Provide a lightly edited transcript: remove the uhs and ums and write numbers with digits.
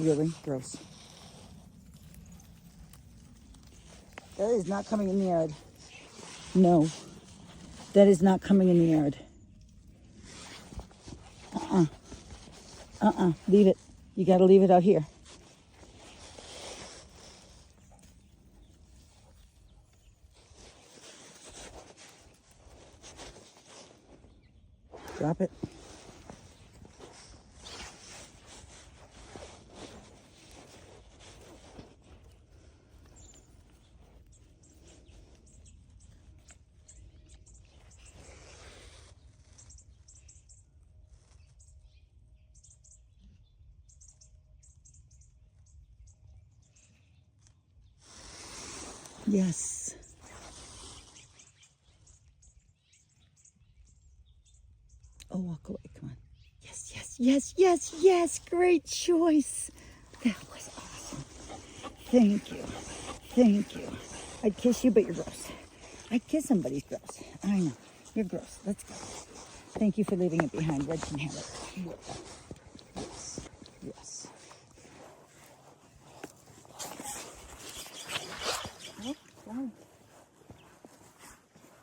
Really? Gross. That is not coming in the yard. No. That is not coming in the yard. Leave it. You got to leave it out here. Drop it. Yes. Oh, walk away. Come on. Yes, yes, yes, yes, yes. Great choice. That was awesome. Thank you. Thank you. I'd kiss you, but you're gross. I'd kiss somebody's gross. I know. You're gross. Let's go. Thank you for leaving it behind. Red can have it. Yes. Yes.